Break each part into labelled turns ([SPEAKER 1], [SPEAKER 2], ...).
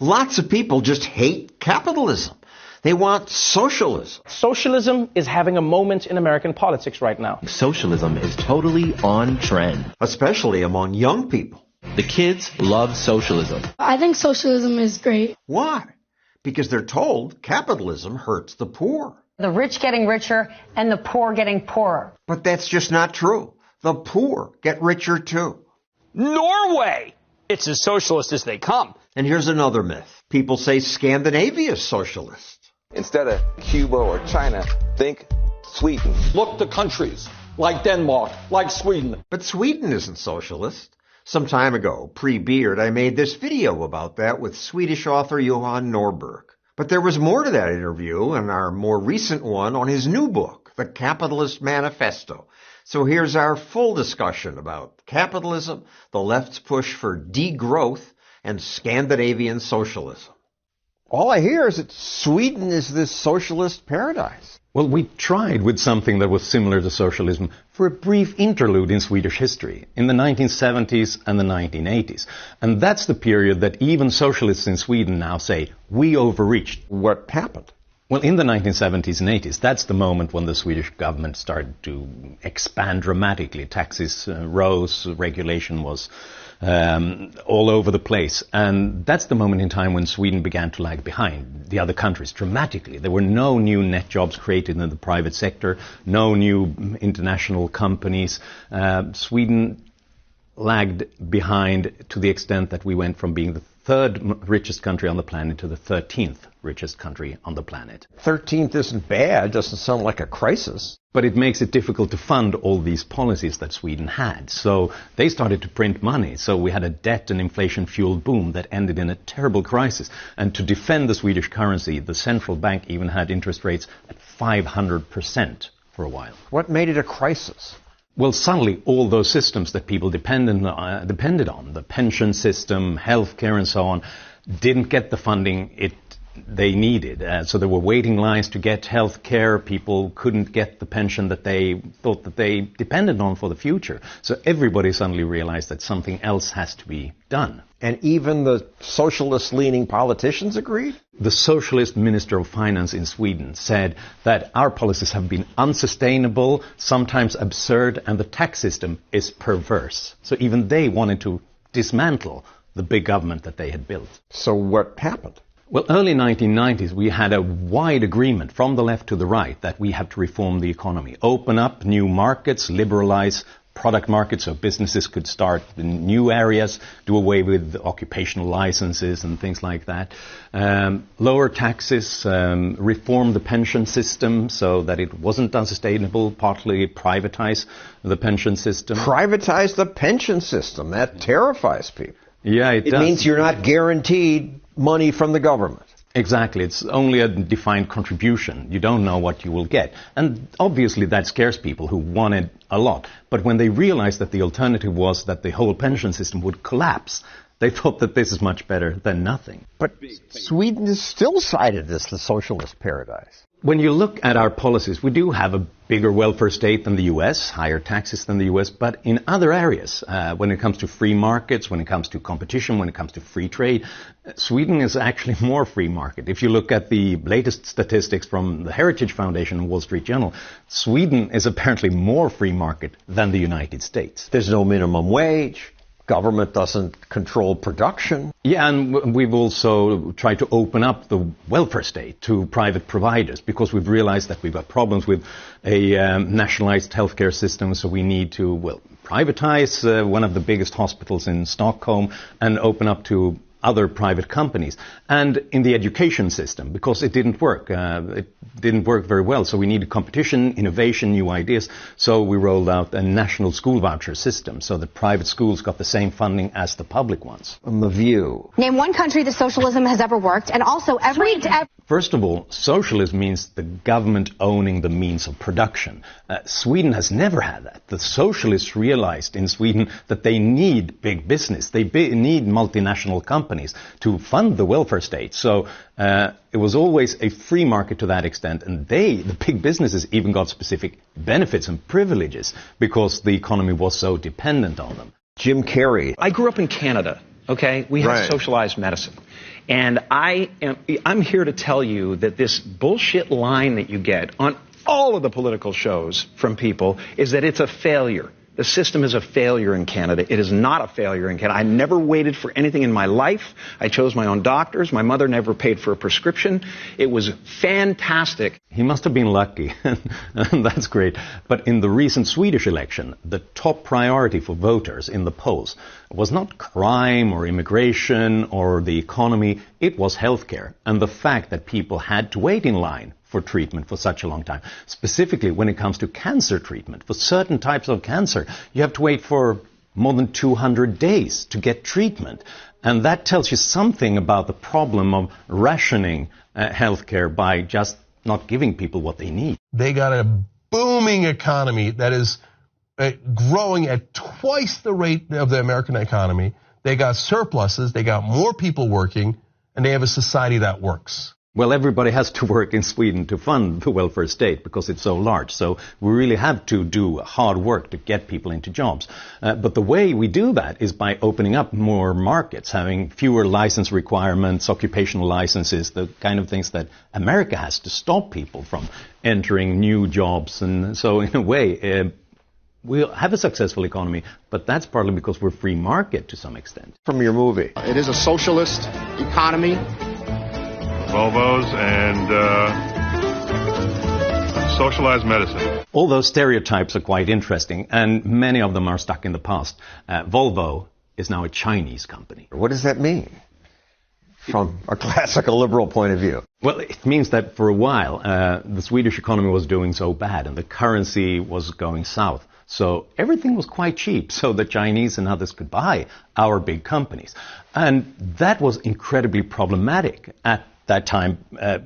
[SPEAKER 1] Lots of people just hate capitalism. They want socialism.
[SPEAKER 2] Socialism is having a moment in American politics right now.
[SPEAKER 3] Socialism is totally on trend.
[SPEAKER 1] Especially among young people.
[SPEAKER 3] The kids love socialism.
[SPEAKER 4] I think socialism is great.
[SPEAKER 1] Why? Because they're told capitalism hurts the poor.
[SPEAKER 5] The rich getting richer and the poor getting poorer.
[SPEAKER 1] But that's just not true. The poor get richer too.
[SPEAKER 6] Norway! It's as socialist as they come.
[SPEAKER 1] And here's another myth. People say Scandinavia is socialist.
[SPEAKER 7] Instead of Cuba or China, think Sweden.
[SPEAKER 6] Look to countries like Denmark, like Sweden.
[SPEAKER 1] But Sweden isn't socialist. Some time ago, pre-Beard, I made this video about that with Swedish author Johan Norberg. But there was more to that interview and our more recent one on his new book, The Capitalist Manifesto. So here's our full discussion about capitalism, the left's push for degrowth, and Scandinavian socialism. All I hear is that Sweden is this socialist paradise.
[SPEAKER 8] Well, we tried with something that was similar to socialism for a brief interlude in Swedish history in the 1970s and the 1980s. And that's the period that even socialists in Sweden now say, we overreached.
[SPEAKER 1] What happened?
[SPEAKER 8] Well, in the 1970s and 80s, that's the moment when the Swedish government started to expand dramatically. Taxes rose, regulation was all over the place. And that's the moment in time when Sweden began to lag behind the other countries dramatically. There were no new net jobs created in the private sector, no new international companies. Sweden lagged behind to the extent that we went from being the third richest country on the planet to the 13th richest country on the planet.
[SPEAKER 1] 13th isn't bad, doesn't sound like a crisis.
[SPEAKER 8] But it makes it difficult to fund all these policies that Sweden had. So they started to print money. So we had a debt and inflation-fueled boom that ended in a terrible crisis. And to defend the Swedish currency, the central bank even had interest rates at 500% for a while.
[SPEAKER 1] What made it a crisis?
[SPEAKER 8] Well, suddenly all those systems that people depended on, the pension system, healthcare and so on, didn't get the funding they needed. So there were waiting lines to get health care. People couldn't get the pension that they thought that they depended on for the future. So everybody suddenly realized that something else has to be done.
[SPEAKER 1] And even the socialist-leaning politicians agreed?
[SPEAKER 8] The socialist minister of finance in Sweden said that our policies have been unsustainable, sometimes absurd, and the tax system is perverse. So even they wanted to dismantle the big government that they had built.
[SPEAKER 1] So what happened?
[SPEAKER 8] Well, early 1990s, we had a wide agreement from the left to the right that we have to reform the economy, open up new markets, liberalize product markets so businesses could start in new areas, do away with occupational licenses and things like that, lower taxes, reform the pension system so that it wasn't unsustainable, partly privatize the pension system.
[SPEAKER 1] Privatize the pension system? That terrifies people.
[SPEAKER 8] Yeah, it does.
[SPEAKER 1] It means you're not guaranteed money from the government.
[SPEAKER 8] Exactly. It's only a defined contribution. You don't know what you will get. And obviously that scares people who wanted a lot. But when they realized that the alternative was that the whole pension system would collapse, they thought that this is much better than nothing.
[SPEAKER 1] But Sweden is still cited as the socialist paradise.
[SPEAKER 8] When you look at our policies, we do have a bigger welfare state than the U.S., higher taxes than the U.S., but in other areas, when it comes to free markets, when it comes to competition, when it comes to free trade, Sweden is actually more free market. If you look at the latest statistics from the Heritage Foundation and Wall Street Journal, Sweden is apparently more free market than the United States.
[SPEAKER 1] There's no minimum wage. Government doesn't control production.
[SPEAKER 8] Yeah, and we've also tried to open up the welfare state to private providers because we've realized that we've got problems with a nationalized healthcare system, so we need to, privatize one of the biggest hospitals in Stockholm and open up to other private companies. And in the education system, because it didn't work. It didn't work very well. So we needed competition, innovation, new ideas. So we rolled out a national school voucher system so that private schools got the same funding as the public ones.
[SPEAKER 1] On The View.
[SPEAKER 5] Name one country that socialism has ever worked, and also
[SPEAKER 8] First of all, socialism means the government owning the means of production. Sweden has never had that. The socialists realized in Sweden that they need big business. They need multinational companies to fund the welfare state. So it was always a free market to that extent. And the big businesses, even got specific benefits and privileges because the economy was so dependent on them.
[SPEAKER 1] Jim Carrey.
[SPEAKER 2] I grew up in Canada.
[SPEAKER 9] okay? We have socialized medicine. And I'm here to tell you that this bullshit line that you get on all of the political shows from people is that it's a failure. The system is a failure in Canada. It is not a failure in Canada. I never waited for anything in my life. I chose my own doctors. My mother never paid for a prescription. It was fantastic.
[SPEAKER 8] He must have been lucky. That's great. But in the recent Swedish election, the top priority for voters in the polls was not crime or immigration or the economy. It was healthcare and the fact that people had to wait in line for treatment for such a long time. Specifically, when it comes to cancer treatment, for certain types of cancer, you have to wait for more than 200 days to get treatment. And that tells you something about the problem of rationing healthcare by just not giving people what they need.
[SPEAKER 10] They got a booming economy that is growing at twice the rate of the American economy. They got surpluses, they got more people working, and they have a society that works.
[SPEAKER 8] Well, everybody has to work in Sweden to fund the welfare state because it's so large. So we really have to do hard work to get people into jobs. But the way we do that is by opening up more markets, having fewer license requirements, occupational licenses, the kind of things that America has to stop people from entering new jobs. And so in a way, we'll have a successful economy, but that's partly because we're free market to some extent.
[SPEAKER 1] From your movie.
[SPEAKER 11] It is a socialist economy.
[SPEAKER 12] Volvos and socialized medicine.
[SPEAKER 8] All those stereotypes are quite interesting, and many of them are stuck in the past. Volvo is now a Chinese company.
[SPEAKER 1] What does that mean from a classical liberal point of view?
[SPEAKER 8] Well, it means that for a while, the Swedish economy was doing so bad, and the currency was going south. So everything was quite cheap, so the Chinese and others could buy our big companies. And that was incredibly problematic at that time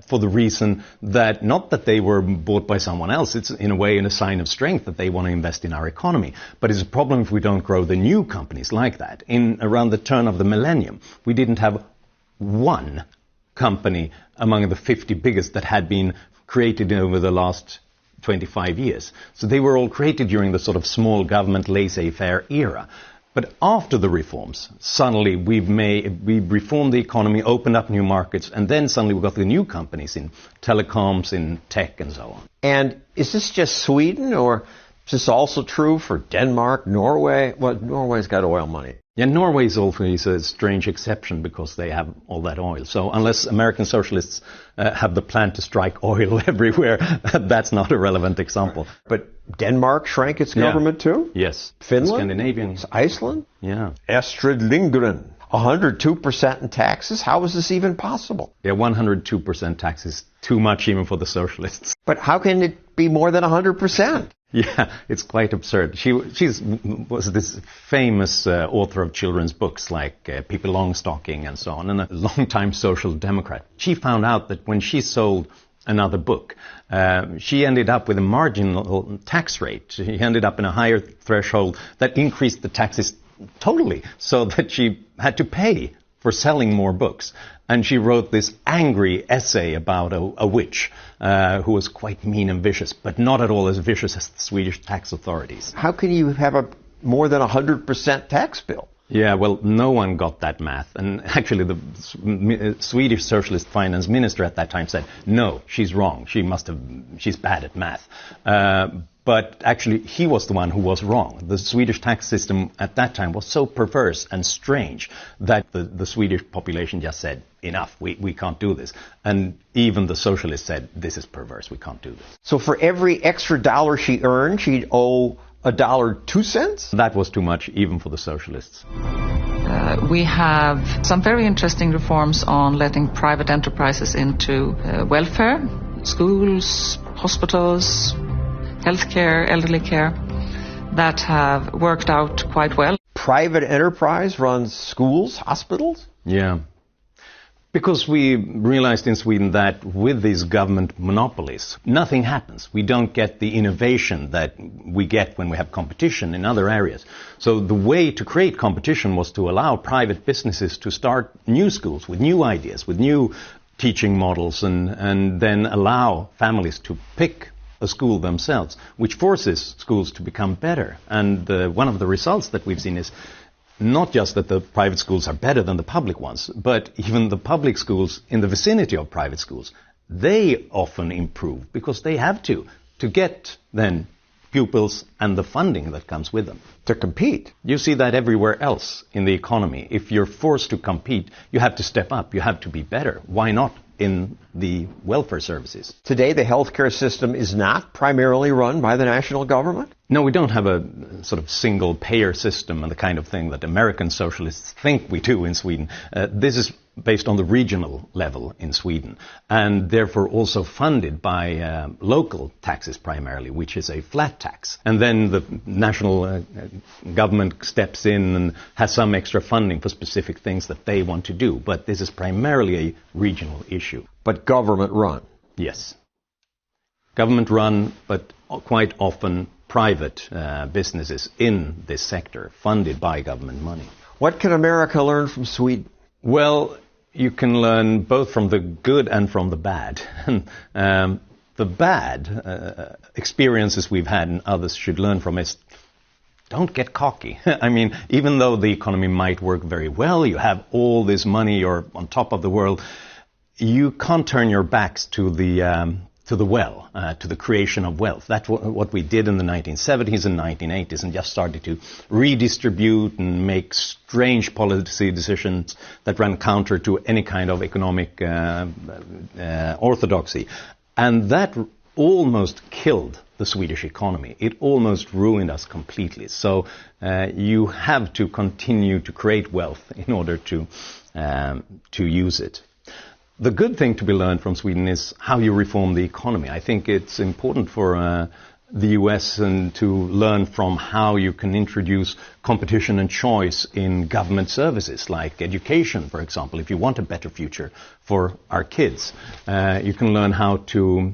[SPEAKER 8] for the reason that not that they were bought by someone else, it's in a way a sign of strength that they want to invest in our economy. But it's a problem if we don't grow the new companies like that. In around the turn of the millennium, we didn't have one company among the 50 biggest that had been created over the last 25 years. So they were all created during the sort of small government laissez-faire era. But after the reforms, suddenly we've reformed the economy, opened up new markets, and then suddenly we've got the new companies in telecoms, in tech, and so on.
[SPEAKER 1] And is this just Sweden, or is this also true for Denmark, Norway? Well, Norway's got oil money.
[SPEAKER 8] Yeah, Norway is also a strange exception because they have all that oil. So unless American socialists have the plan to strike oil everywhere, that's not a relevant example.
[SPEAKER 1] But Denmark shrank its government too?
[SPEAKER 8] Yes.
[SPEAKER 1] Finland?
[SPEAKER 8] Scandinavian.
[SPEAKER 1] Iceland?
[SPEAKER 8] Yeah.
[SPEAKER 1] Astrid Lindgren, 102% in taxes? How is this even possible?
[SPEAKER 8] Yeah, 102% tax is too much even for the socialists.
[SPEAKER 1] But how can it be more than 100%?
[SPEAKER 8] Yeah, it's quite absurd. She was this famous author of children's books like Pippi Longstocking and so on, and a long-time social democrat. She found out that when she sold another book, she ended up with a marginal tax rate. She ended up in a higher threshold that increased the taxes totally, so that she had to pay for selling more books. And she wrote this angry essay about a witch who was quite mean and vicious, but not at all as vicious as the Swedish tax authorities.
[SPEAKER 1] How can you have a more than 100% tax bill?
[SPEAKER 8] Yeah, well, no one got that math. And actually, the Swedish socialist finance minister at that time said, no, she's wrong. She's bad at math. But actually, he was the one who was wrong. The Swedish tax system at that time was so perverse and strange that the Swedish population just said, enough, we can't do this. And even the socialists said, this is perverse, we can't do this.
[SPEAKER 1] So for every extra dollar she earned, she'd owe $1.02?
[SPEAKER 8] That was too much, even for the socialists.
[SPEAKER 13] We have some very interesting reforms on letting private enterprises into welfare, schools, hospitals, healthcare, elderly care, that have worked out quite well.
[SPEAKER 1] Private enterprise runs schools, hospitals?
[SPEAKER 8] Yeah. Because we realized in Sweden that with these government monopolies, nothing happens. We don't get the innovation that we get when we have competition in other areas. So the way to create competition was to allow private businesses to start new schools with new ideas, with new teaching models, and then allow families to pick a school themselves, which forces schools to become better. And one of the results that we've seen is not just that the private schools are better than the public ones, but even the public schools in the vicinity of private schools, they often improve because they have to get then pupils and the funding that comes with them.
[SPEAKER 1] To compete.
[SPEAKER 8] You see that everywhere else in the economy. If you're forced to compete, you have to step up, you have to be better. Why not in the welfare services?
[SPEAKER 1] Today, the healthcare system is not primarily run by the national government?
[SPEAKER 8] No, we don't have a sort of single payer system and the kind of thing that American socialists think we do in Sweden. This is based on the regional level in Sweden, and therefore also funded by local taxes primarily, which is a flat tax. And then the national government steps in and has some extra funding for specific things that they want to do. But this is primarily a regional issue.
[SPEAKER 1] But government run?
[SPEAKER 8] Yes. Government run, but quite often private businesses in this sector, funded by government money.
[SPEAKER 1] What can America learn from Sweden?
[SPEAKER 8] Well, you can learn both from the good and from the bad. The bad experiences we've had and others should learn from is don't get cocky. I mean, even though the economy might work very well, you have all this money, you're on top of the world, you can't turn your backs to the to the creation of wealth. That's what we did in the 1970s and 1980s, and just started to redistribute and make strange policy decisions that ran counter to any kind of economic orthodoxy. And that almost killed the Swedish economy. It almost ruined us completely. So you have to continue to create wealth in order to use it. The good thing to be learned from Sweden is how you reform the economy. I think it's important for the U.S. and to learn from how you can introduce competition and choice in government services, like education, for example. If you want a better future for our kids, you can learn how to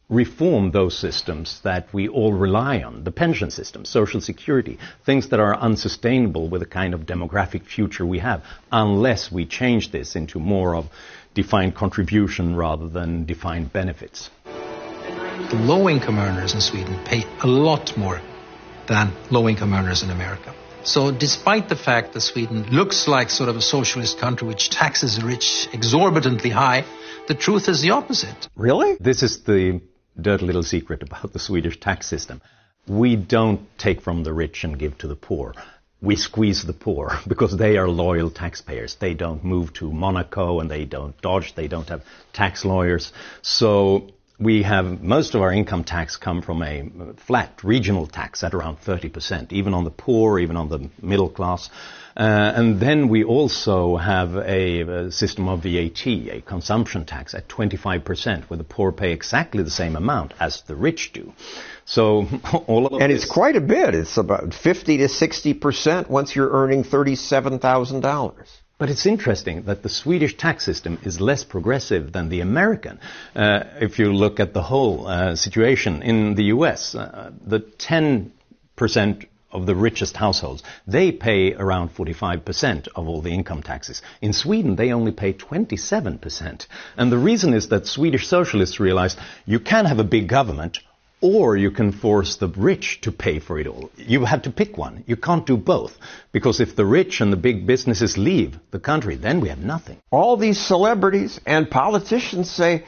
[SPEAKER 8] reform those systems that we all rely on, the pension system, social security, things that are unsustainable with the kind of demographic future we have, unless we change this into more of defined contribution rather than defined benefits.
[SPEAKER 14] The low-income earners in Sweden pay a lot more than low-income earners in America. So despite the fact that Sweden looks like sort of a socialist country which taxes the rich exorbitantly high, the truth is the opposite.
[SPEAKER 1] Really?
[SPEAKER 8] This is the dirty little secret about the Swedish tax system. We don't take from the rich and give to the poor. We squeeze the poor because they are loyal taxpayers. They don't move to Monaco and they don't dodge. They don't have tax lawyers. So we have most of our income tax come from a flat regional tax at around 30%, even on the poor, even on the middle class. And then we also have a system of VAT, a consumption tax at 25%, where the poor pay exactly the same amount as the rich do. So all of
[SPEAKER 1] and it's quite a bit. It's about 50 to 60% once you're earning $37,000.
[SPEAKER 8] But it's interesting that the Swedish tax system is less progressive than the American. If you look at the whole situation in the U.S., the 10% of the richest households, they pay around 45% of all the income taxes. In Sweden, they only pay 27%. And the reason is that Swedish socialists realized you can have a big government, or you can force the rich to pay for it all. You have to pick one. You can't do both. Because if the rich and the big businesses leave the country, then we have nothing.
[SPEAKER 1] All these celebrities and politicians say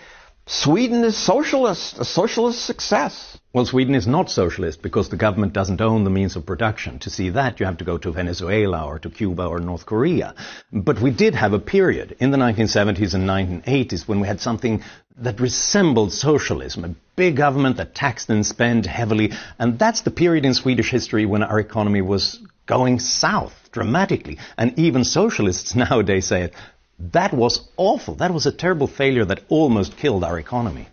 [SPEAKER 1] Sweden is socialist, a socialist success.
[SPEAKER 8] Well, Sweden is not socialist because the government doesn't own the means of production. To see that, you have to go to Venezuela or to Cuba or North Korea. But we did have a period in the 1970s and 1980s when we had something that resembled socialism, a big government that taxed and spent heavily. And that's the period in Swedish history when our economy was going south dramatically. And even socialists nowadays say that was awful. That was a terrible failure that almost killed our economy.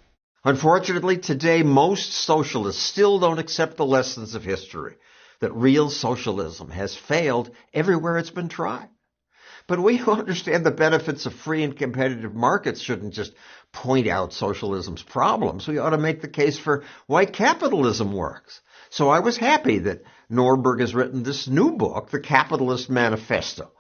[SPEAKER 1] Unfortunately, today, most socialists still don't accept the lessons of history, that real socialism has failed everywhere it's been tried. But we who understand the benefits of free and competitive markets shouldn't just point out socialism's problems. We ought to make the case for why capitalism works. So I was happy that Norberg has written this new book, The Capitalist Manifesto.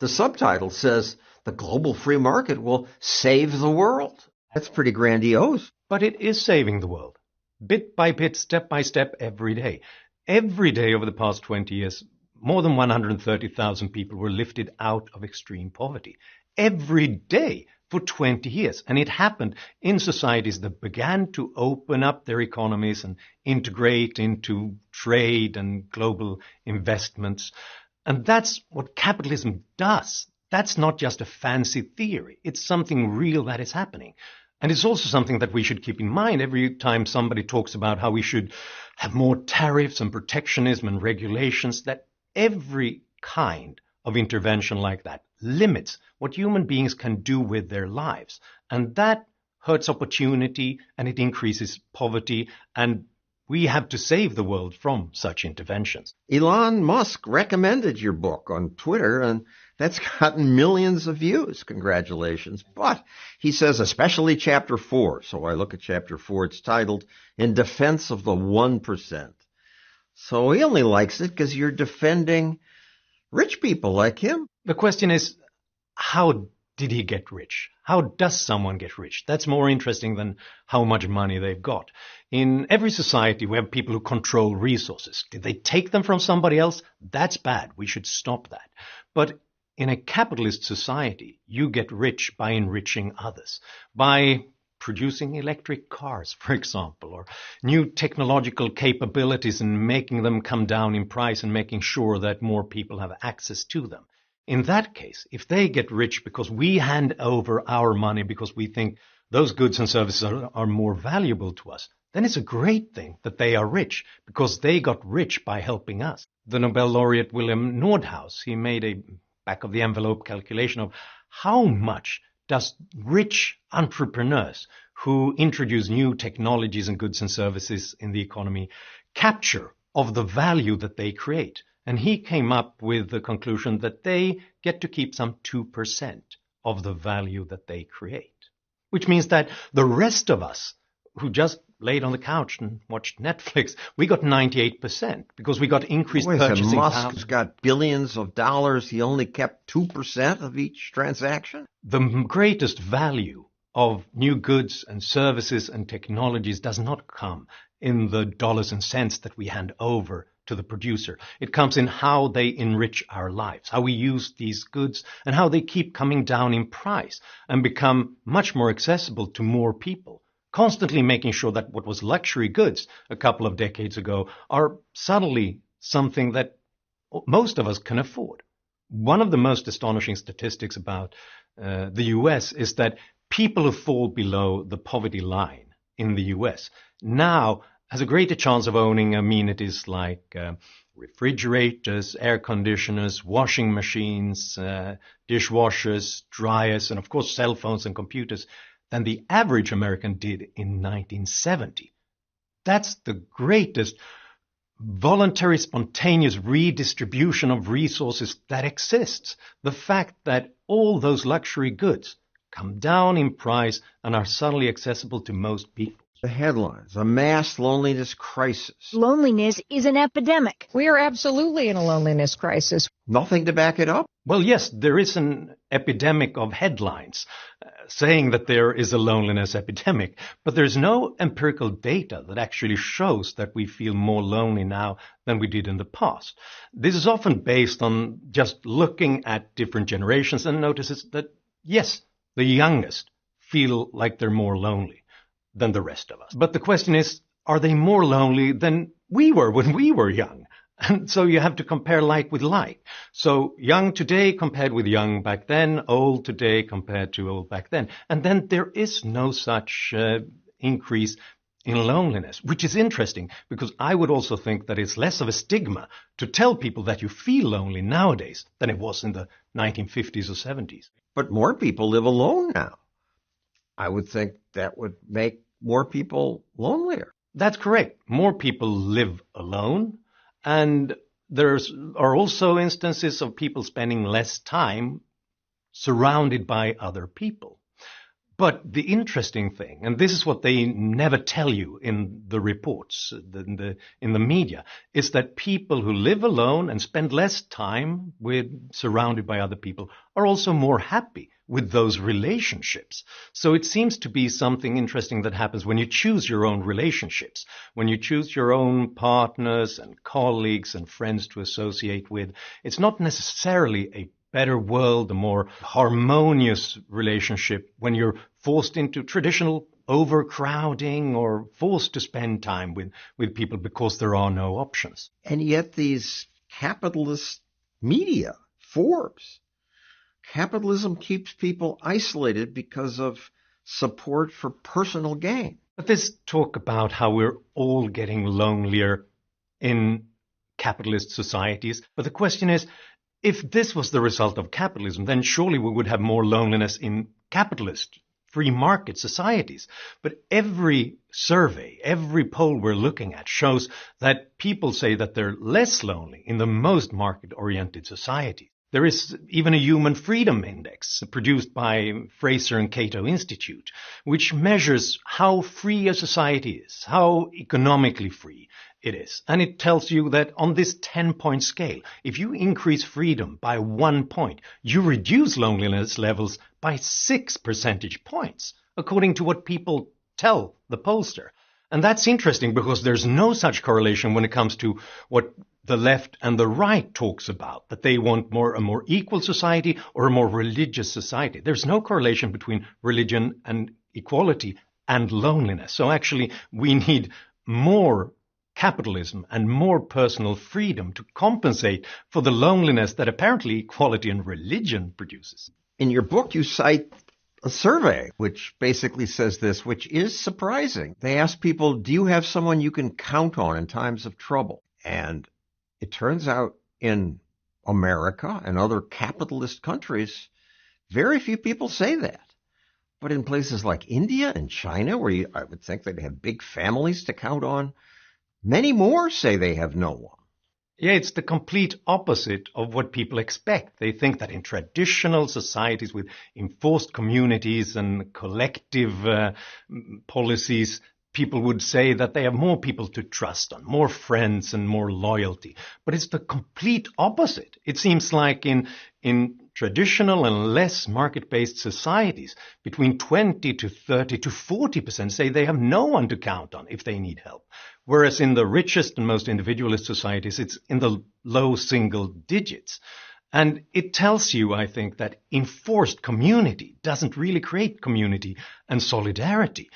[SPEAKER 1] The subtitle says, "The global free market will save the world." That's pretty grandiose.
[SPEAKER 15] But it is saving the world. Bit by bit, step by step, every day. Every day over the past 20 years,
[SPEAKER 8] more than 130,000 people were lifted out of extreme poverty every day for 20 years. And it happened in societies that began to open up their economies and integrate into trade and global investments. And that's what capitalism does. That's not just a fancy theory. It's something real that is happening. And it's also something that we should keep in mind every time somebody talks about how we should have more tariffs and protectionism and regulations, that every kind of intervention like that limits what human beings can do with their lives. And that hurts opportunity and it increases poverty. And we have to save the world from such interventions.
[SPEAKER 1] Elon Musk recommended your book on Twitter, and that's gotten millions of views. Congratulations. But he says, especially chapter 4. So I look at chapter 4. It's titled, In Defense of the 1%. So he only likes it because you're defending rich people like him.
[SPEAKER 8] The question is, how did he get rich? How does someone get rich? That's more interesting than how much money they've got. In every society, we have people who control resources. Did they take them from somebody else? That's bad. We should stop that. But in a capitalist society, you get rich by enriching others, by producing electric cars, for example, or new technological capabilities and making them come down in price and making sure that more people have access to them. In that case, if they get rich because we hand over our money because we think those goods and services are more valuable to us, then it's a great thing that they are rich because they got rich by helping us. The Nobel laureate William Nordhaus, he made a back-of-the-envelope calculation of how much does rich entrepreneurs who introduce new technologies and goods and services in the economy capture of the value that they create. And he came up with the conclusion that they get to keep some 2% of the value that they create, which means that the rest of us who just laid on the couch and watched Netflix, we got 98% because we got increased purchasing power.
[SPEAKER 1] Musk's got billions of dollars. He only kept 2% of each transaction.
[SPEAKER 8] The greatest value of new goods and services and technologies does not come in the dollars and cents that we hand over to the producer. It comes in how they enrich our lives, how we use these goods, and how they keep coming down in price and become much more accessible to more people, constantly making sure that what was luxury goods a couple of decades ago are suddenly something that most of us can afford. One of the most astonishing statistics about the U.S. is that people who fall below the poverty line in the U.S. now has a greater chance of owning amenities like refrigerators, air conditioners, washing machines, dishwashers, dryers, and of course cell phones and computers than the average American did in 1970. That's the greatest voluntary, spontaneous redistribution of resources that exists. The fact that all those luxury goods come down in price and are suddenly accessible to most people.
[SPEAKER 1] The headlines, a mass loneliness crisis.
[SPEAKER 15] Loneliness is an epidemic.
[SPEAKER 16] We are absolutely in a loneliness crisis.
[SPEAKER 1] Nothing to back it up?
[SPEAKER 8] Well, yes, there is an epidemic of headlines saying that there is a loneliness epidemic, but there's no empirical data that actually shows that we feel more lonely now than we did in the past. This is often based on just looking at different generations and notices that, yes, the youngest feel like they're more lonely than the rest of us. But the question is, are they more lonely than we were when we were young? And so you have to compare like with like. So young today compared with young back then, old today compared to old back then. And then there is no such increase in loneliness, which is interesting because I would also think that it's less of a stigma to tell people that you feel lonely nowadays than it was in the 1950s or 70s.
[SPEAKER 1] But more people live alone now. I would think that would make more people lonelier.
[SPEAKER 8] That's correct. More people live alone, and there are also instances of people spending less time surrounded by other people. But the interesting thing, and this is what they never tell you in the reports, in the media, is that people who live alone and spend less time surrounded by other people are also more happy with those relationships. So it seems to be something interesting that happens when you choose your own relationships, when you choose your own partners and colleagues and friends to associate with. It's not necessarily a better world, a more harmonious relationship when you're forced into traditional overcrowding or forced to spend time with people because there are no options.
[SPEAKER 1] And yet these capitalist media, Forbes, capitalism keeps people isolated because of support for personal gain.
[SPEAKER 8] But this talk about how we're all getting lonelier in capitalist societies. But the question is, if this was the result of capitalism, then surely we would have more loneliness in capitalist, free market societies. But every survey, every poll we're looking at shows that people say that they're less lonely in the most market-oriented societies. There is even a human freedom index produced by Fraser and Cato Institute, which measures how free a society is, how economically free it is. And it tells you that on this 10-point scale, if you increase freedom by 1 point, you reduce loneliness levels by 6 percentage points, according to what people tell the pollster. And that's interesting because there's no such correlation when it comes to what the left and the right talks about, that they want a more equal society or a more religious society. There's no correlation between religion and equality and loneliness. So actually, we need more capitalism and more personal freedom to compensate for the loneliness that apparently equality and religion produces.
[SPEAKER 1] In your book, you cite a survey which basically says this, which is surprising. They ask people, do you have someone you can count on in times of trouble? And it turns out in America and other capitalist countries, very few people say that. But in places like India and China, where I would think they'd have big families to count on, many more say they have no one.
[SPEAKER 8] Yeah, it's the complete opposite of what people expect. They think that in traditional societies with enforced communities and collective policies, people would say that they have more people to trust on, more friends and more loyalty. But it's the complete opposite. It seems like in traditional and less market-based societies, between 20 to 30 to 40% say they have no one to count on if they need help. Whereas in the richest and most individualist societies, it's in the low single digits. And it tells you, I think, that enforced community doesn't really create community and solidarity.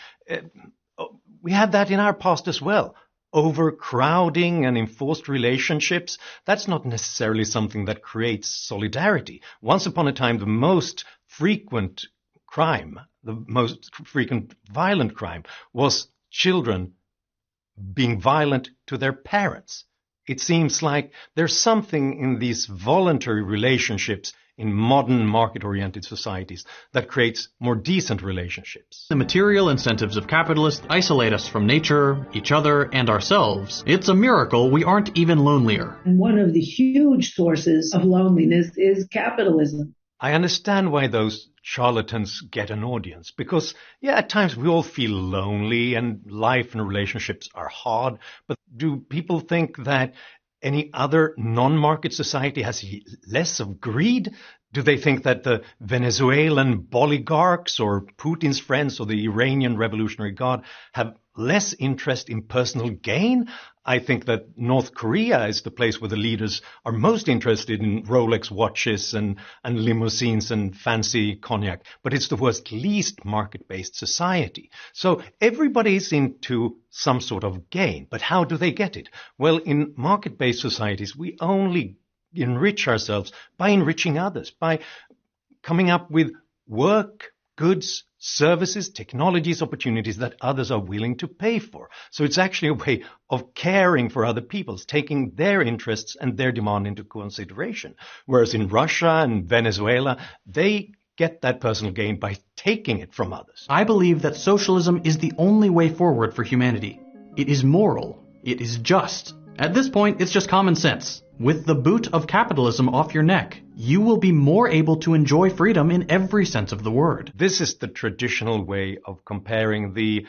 [SPEAKER 8] We had that in our past as well. Overcrowding and enforced relationships, that's not necessarily something that creates solidarity. Once upon a time, the most frequent crime, the most frequent violent crime was children being violent to their parents. It seems like there's something in these voluntary relationships in modern market-oriented societies that creates more decent relationships.
[SPEAKER 17] The material incentives of capitalists isolate us from nature, each other, and ourselves. It's a miracle we aren't even lonelier.
[SPEAKER 18] And one of the huge sources of loneliness is capitalism.
[SPEAKER 8] I understand why those charlatans get an audience, because, yeah, at times we all feel lonely and life and relationships are hard, but do people think that any other non-market society has less of greed? Do they think that the Venezuelan oligarchs or Putin's friends or the Iranian Revolutionary Guard have less interest in personal gain? I think that North Korea is the place where the leaders are most interested in Rolex watches and limousines and fancy cognac. But it's the worst, least market-based society. So everybody is into some sort of gain. But how do they get it? Well, in market-based societies, we only enrich ourselves by enriching others, by coming up with work, goods, services, technologies, opportunities that others are willing to pay for. So it's actually a way of caring for other people, taking their interests and their demand into consideration. Whereas in Russia and Venezuela, they get that personal gain by taking it from others.
[SPEAKER 17] I believe that socialism is the only way forward for humanity. It is moral, it is just, At this point, it's just common sense. With the boot of capitalism off your neck, you will be more able to enjoy freedom in every sense of the word.
[SPEAKER 8] This is the traditional way of comparing the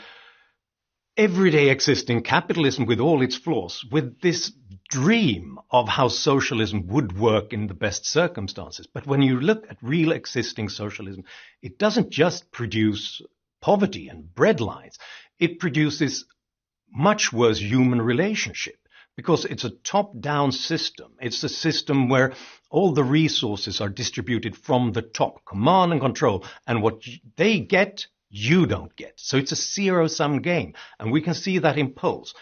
[SPEAKER 8] everyday existing capitalism with all its flaws, with this dream of how socialism would work in the best circumstances. But when you look at real existing socialism, it doesn't just produce poverty and breadlines. It produces much worse human relationship because it's a top-down system. It's a system where all the resources are distributed from the top, command and control, and what they get, you don't get. So it's a zero-sum game, and we can see that in polls.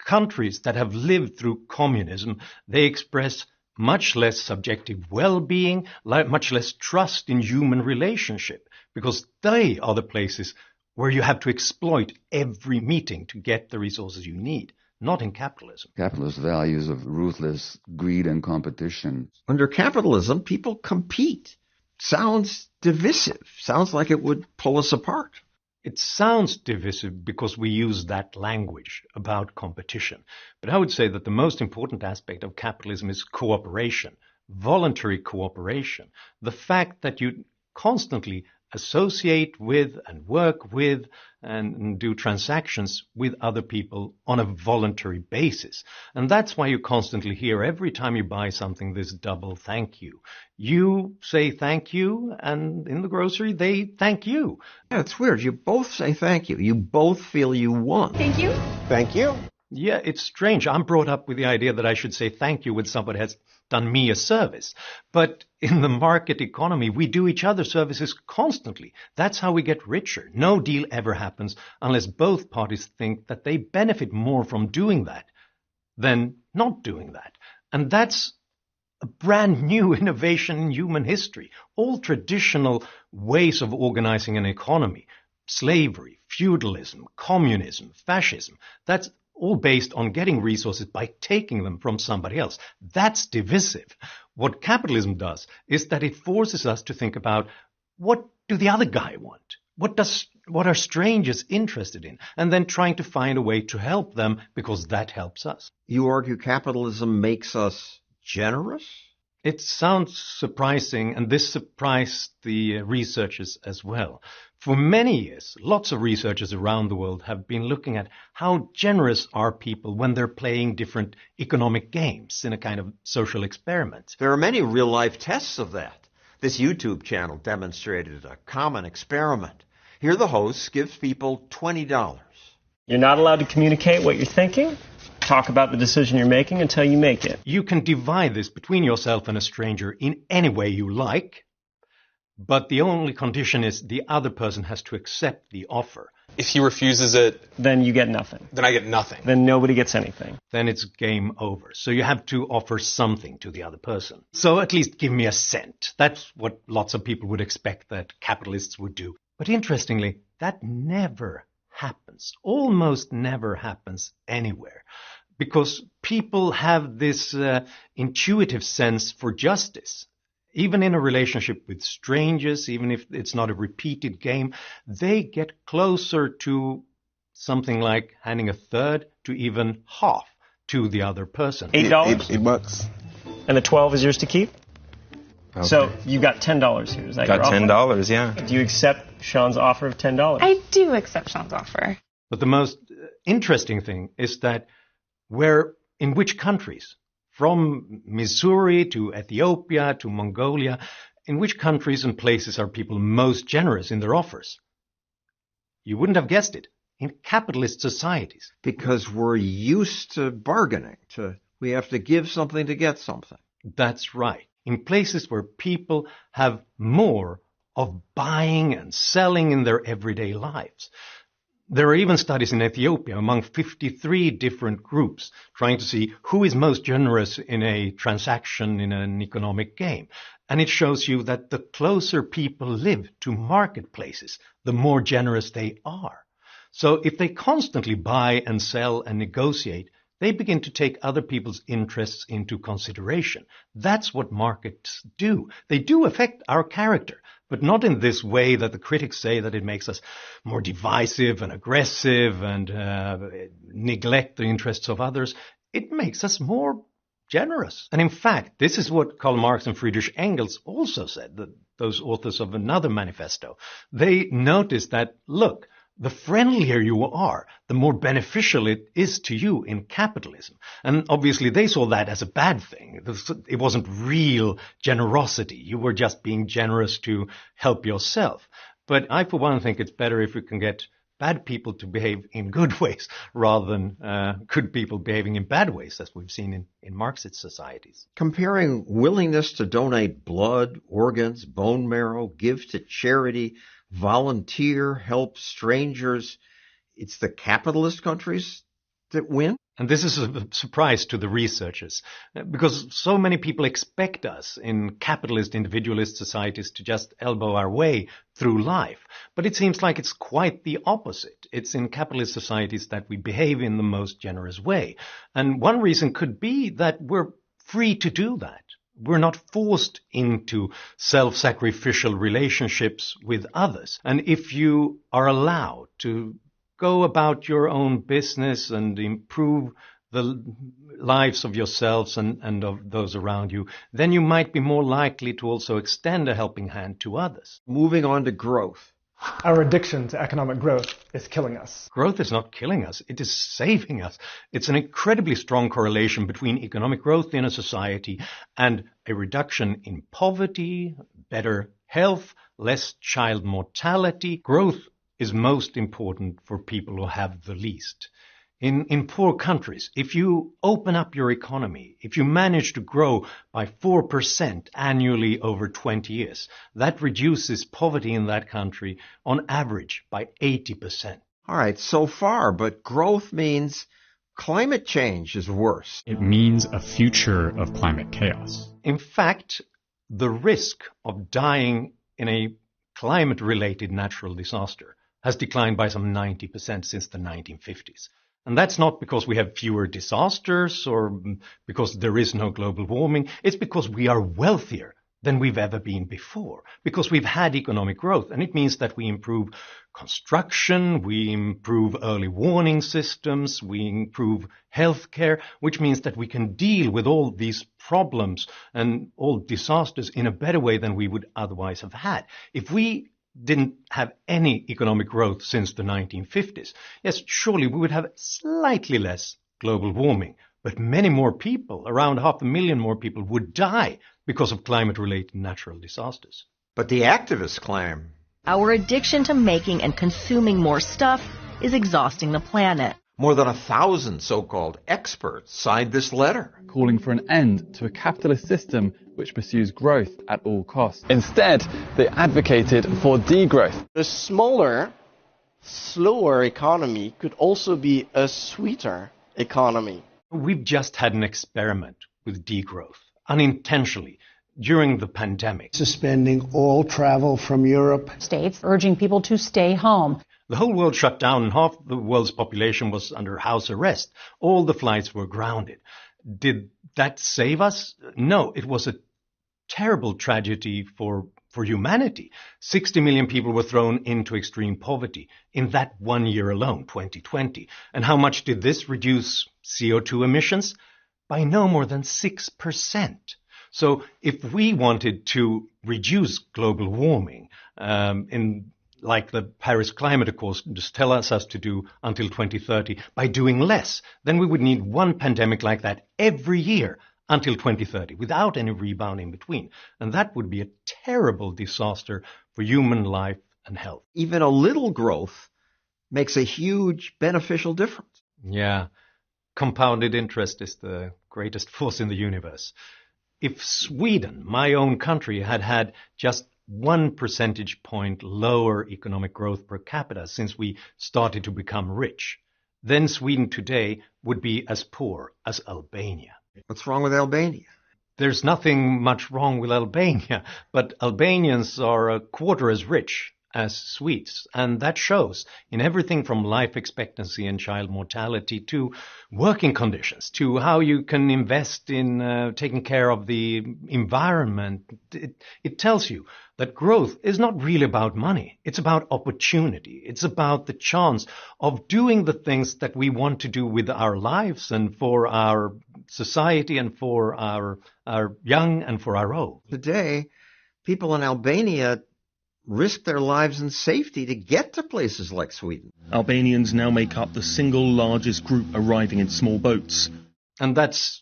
[SPEAKER 8] Countries that have lived through communism, they express much less subjective well-being, much less trust in human relationship, because they are the places where you have to exploit every meeting to get the resources you need. Not in capitalism.
[SPEAKER 19] Capitalist values of ruthless greed and competition.
[SPEAKER 1] Under capitalism, people compete. Sounds divisive. Sounds like it would pull us apart.
[SPEAKER 8] It sounds divisive because we use that language about competition. But I would say that the most important aspect of capitalism is cooperation, voluntary cooperation. The fact that you constantly associate with and work with and do transactions with other people on a voluntary basis. And that's why you constantly hear every time you buy something this double thank you. You say thank you, and in the grocery they thank you.
[SPEAKER 1] Yeah, it's weird. You both say thank you. You both feel you won.
[SPEAKER 5] Thank you.
[SPEAKER 1] Thank you.
[SPEAKER 8] Yeah, it's strange. I'm brought up with the idea that I should say thank you when somebody has done me a service. But in the market economy, we do each other services constantly. That's how we get richer. No deal ever happens unless both parties think that they benefit more from doing that than not doing that. And that's a brand new innovation in human history. All traditional ways of organizing an economy, slavery, feudalism, communism, fascism, that's all based on getting resources by taking them from somebody else. That's divisive. What capitalism does is that it forces us to think about what do the other guy want? What are strangers interested in? And then trying to find a way to help them because that helps us.
[SPEAKER 1] You argue capitalism makes us generous?
[SPEAKER 8] It sounds surprising, and this surprised the researchers as well. For many years, lots of researchers around the world have been looking at how generous are people when they're playing different economic games in a kind of social experiment.
[SPEAKER 1] There are many real-life tests of that. This YouTube channel demonstrated a common experiment. Here the host gives people $20.
[SPEAKER 20] You're not allowed to communicate what you're thinking. Talk about the decision you're making until you make it.
[SPEAKER 8] You can divide this between yourself and a stranger in any way you like, but the only condition is the other person has to accept the offer.
[SPEAKER 21] If he refuses it,
[SPEAKER 20] then you get nothing.
[SPEAKER 21] Then I get nothing.
[SPEAKER 20] Then nobody gets anything.
[SPEAKER 8] Then it's game over. So you have to offer something to the other person. So at least give me a cent. That's what lots of people would expect that capitalists would do. But interestingly, that never happens. Almost never happens anywhere. Because people have this intuitive sense for justice. Even in a relationship with strangers, even if it's not a repeated game, they get closer to something like handing a third to even half to the other person.
[SPEAKER 20] $8?
[SPEAKER 21] $8.
[SPEAKER 20] And the 12 is yours to keep? Okay. So you got $10 here. Is that
[SPEAKER 21] got
[SPEAKER 20] your offer?
[SPEAKER 21] $10, yeah.
[SPEAKER 20] Do you accept Sean's offer of $10?
[SPEAKER 22] I do accept Sean's offer.
[SPEAKER 8] But the most interesting thing is that in which countries, from Missouri to Ethiopia to Mongolia, in which countries and places are people most generous in their offers? You wouldn't have guessed it. In capitalist societies.
[SPEAKER 1] Because we're used to bargaining. We have to give something to get something.
[SPEAKER 8] That's right. In places where people have more of buying and selling in their everyday lives. There are even studies in Ethiopia among 53 different groups trying to see who is most generous in a transaction in an economic game. And it shows you that the closer people live to marketplaces, the more generous they are. So if they constantly buy and sell and negotiate, they begin to take other people's interests into consideration. That's what markets do. They do affect our character, but not in this way that the critics say that it makes us more divisive and aggressive and neglect the interests of others. it makes us more generous. And in fact, this is what Karl Marx and Friedrich Engels also said, those authors of another manifesto. They noticed that, look, the friendlier you are, the more beneficial it is to you in capitalism. And obviously they saw that as a bad thing. It wasn't real generosity. You were just being generous to help yourself. But I, for one, think it's better if we can get bad people to behave in good ways rather than good people behaving in bad ways, as we've seen in Marxist societies.
[SPEAKER 1] Comparing willingness to donate blood, organs, bone marrow, give to charity, volunteer, help strangers, it's the capitalist countries that win?
[SPEAKER 8] And this is a surprise to the researchers, because so many people expect us in capitalist, individualist societies to just elbow our way through life. But it seems like it's quite the opposite. It's in capitalist societies that we behave in the most generous way. And one reason could be that we're free to do that. We're not forced into self-sacrificial relationships with others. And if you are allowed to go about your own business and improve the lives of yourselves and of those around you, then you might be more likely to also extend a helping hand to others.
[SPEAKER 1] Moving on to growth.
[SPEAKER 3] Our addiction to economic growth is killing us.
[SPEAKER 8] Growth is not killing us. It is saving us. It's an incredibly strong correlation between economic growth in a society and a reduction in poverty, better health, less child mortality. Growth is most important for people who have the least. In poor countries, if you open up your economy, if you manage to grow by 4% annually over 20 years, that reduces poverty in that country on average by 80%.
[SPEAKER 1] All right, so far, but growth means climate change is worse.
[SPEAKER 4] It means a future of climate chaos.
[SPEAKER 8] In fact, the risk of dying in a climate-related natural disaster has declined by some 90% since the 1950s. And that's not because we have fewer disasters or because there is no global warming. It's because we are wealthier than we've ever been before, because we've had economic growth. And it means that we improve construction, we improve early warning systems, we improve healthcare, which means that we can deal with all these problems and all disasters in a better way than we would otherwise have had. If we didn't have any economic growth since the 1950s, yes, surely we would have slightly less global warming, but many more people, around 500,000 more people, would die because of climate-related natural disasters.
[SPEAKER 1] But the activists claim
[SPEAKER 23] our addiction to making and consuming more stuff is exhausting the planet.
[SPEAKER 1] More than 1,000 so-called experts signed this letter,
[SPEAKER 24] calling for an end to a capitalist system which pursues growth at all costs. Instead, they advocated for degrowth.
[SPEAKER 25] A smaller, slower economy could also be a sweeter economy.
[SPEAKER 8] We've just had an experiment with degrowth, unintentionally, during the pandemic.
[SPEAKER 26] Suspending all travel from Europe.
[SPEAKER 5] States urging people to stay home.
[SPEAKER 8] The whole world shut down and half the world's population was under house arrest. All the flights were grounded. Did that save us? No, it was a terrible tragedy for humanity. 60 million people were thrown into extreme poverty in that 1 year alone, 2020. And how much did this reduce CO2 emissions? By no more than 6%. So if we wanted to reduce global warming like the Paris Climate Accords just tell us to do until 2030, by doing less, then we would need one pandemic like that every year until 2030, without any rebound in between. And that would be a terrible disaster for human life and health.
[SPEAKER 1] Even a little growth makes a huge beneficial difference.
[SPEAKER 8] Yeah, compounded interest is the greatest force in the universe. If Sweden, my own country, had had just 1 percentage point lower economic growth per capita since we started to become rich, then Sweden today would be as poor as Albania.
[SPEAKER 1] What's wrong with Albania?
[SPEAKER 8] There's nothing much wrong with Albania, but Albanians are a quarter as rich
[SPEAKER 2] as Swedes. And that shows in everything from life expectancy and child mortality to working conditions, to how you can invest in taking care of the environment. It tells you that growth is not really about money. It's about opportunity. It's about the chance of doing the things that we want to do with our lives and for our society and for our young and for our old.
[SPEAKER 1] Today, people in Albania risk their lives and safety to get to places like Sweden.
[SPEAKER 6] Albanians now make up the single largest group arriving in small boats.
[SPEAKER 2] And that's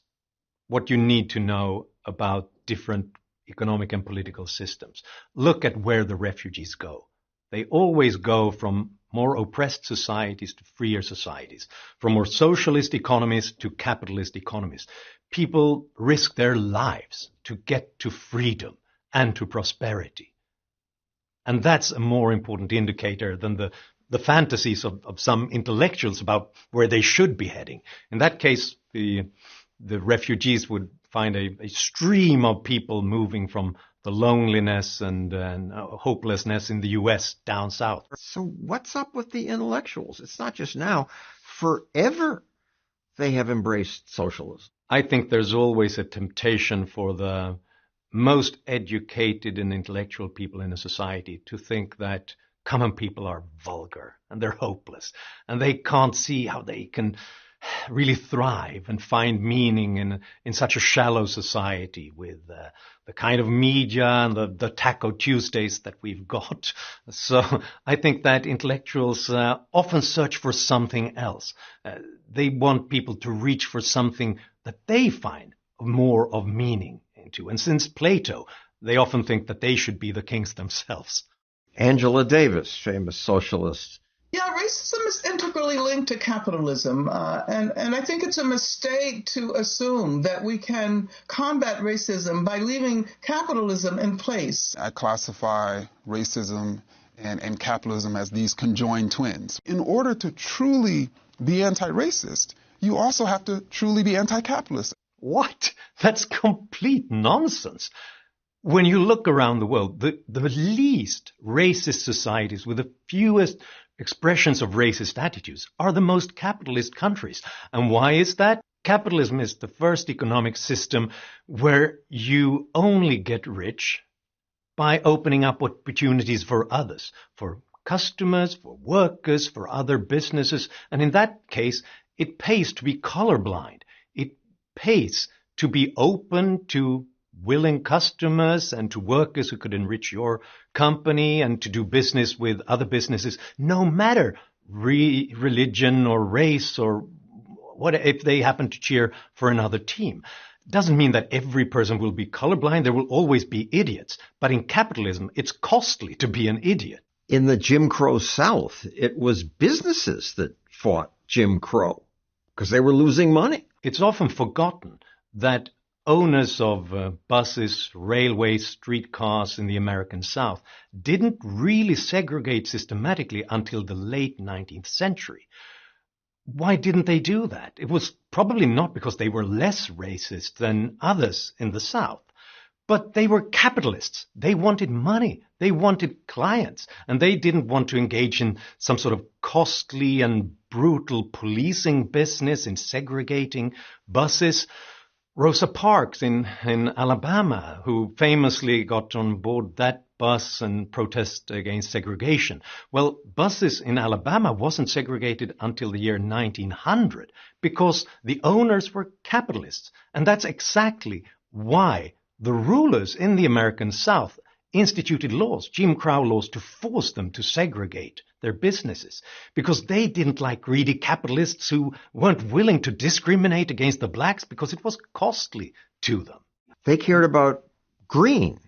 [SPEAKER 2] what you need to know about different economic and political systems. Look at where the refugees go. They always go from more oppressed societies to freer societies, from more socialist economies to capitalist economies. People risk their lives to get to freedom and to prosperity. And that's a more important indicator than the fantasies of some intellectuals about where they should be heading. In that case, the refugees would find a stream of people moving from the loneliness and hopelessness in the U.S. down south.
[SPEAKER 1] So what's up with the intellectuals? It's not just now. Forever they have embraced socialism.
[SPEAKER 2] I think there's always a temptation for the most educated and intellectual people in a society to think that common people are vulgar and they're hopeless and they can't see how they can really thrive and find meaning in such a shallow society with the kind of media and the Taco Tuesdays that we've got. So I think that intellectuals often search for something else. They want people to reach for something that they find more of meaning into. And since Plato, they often think that they should be the kings themselves.
[SPEAKER 1] Angela Davis, famous socialist.
[SPEAKER 7] Yeah, racism is integrally linked to capitalism, and I think it's a mistake to assume that we can combat racism by leaving capitalism in place.
[SPEAKER 9] I classify racism and capitalism as these conjoined twins. In order to truly be anti-racist, you also have to truly be anti-capitalist.
[SPEAKER 2] What? That's complete nonsense. When you look around the world, the least racist societies with the fewest expressions of racist attitudes are the most capitalist countries. And why is that? Capitalism is the first economic system where you only get rich by opening up opportunities for others, for customers, for workers, for other businesses. And in that case, it pays to be colorblind. It pays to be open to willing customers and to workers who could enrich your company and to do business with other businesses, no matter religion or race or what, if they happen to cheer for another team. Doesn't mean that every person will be colorblind. There will always be idiots. But in capitalism, it's costly to be an idiot.
[SPEAKER 1] In the Jim Crow South, it was businesses that fought Jim Crow because they were losing money.
[SPEAKER 2] It's often forgotten that owners of buses, railways, streetcars in the American South didn't really segregate systematically until the late 19th century. Why didn't they do that? It was probably not because they were less racist than others in the South, but they were capitalists. They wanted money. They wanted clients, and they didn't want to engage in some sort of costly and brutal policing business in segregating buses. Rosa Parks in Alabama, who famously got on board that bus and protested against segregation. Well, buses in Alabama wasn't segregated until the year 1900 because the owners were capitalists. And that's exactly why the rulers in the American South instituted laws, Jim Crow laws, to force them to segregate their businesses, because they didn't like greedy capitalists who weren't willing to discriminate against the blacks because it was costly to them.
[SPEAKER 1] They cared about green,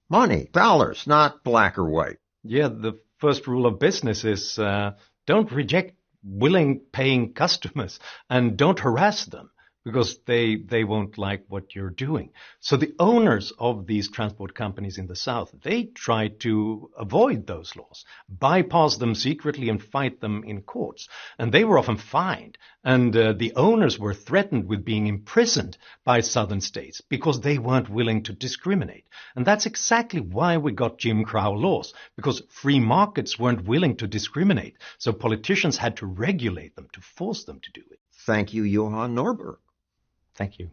[SPEAKER 1] money, dollars, not black or white.
[SPEAKER 2] Yeah, the first rule of business is don't reject willing paying customers and don't harass them. because they won't like what you're doing. So the owners of these transport companies in the South, they tried to avoid those laws, bypass them secretly and fight them in courts. And they were often fined. And the owners were threatened with being imprisoned by southern states because they weren't willing to discriminate. And that's exactly why we got Jim Crow laws, because free markets weren't willing to discriminate. So politicians had to regulate them to force them to do it.
[SPEAKER 1] Thank you, Johan Norberg.
[SPEAKER 2] Thank you.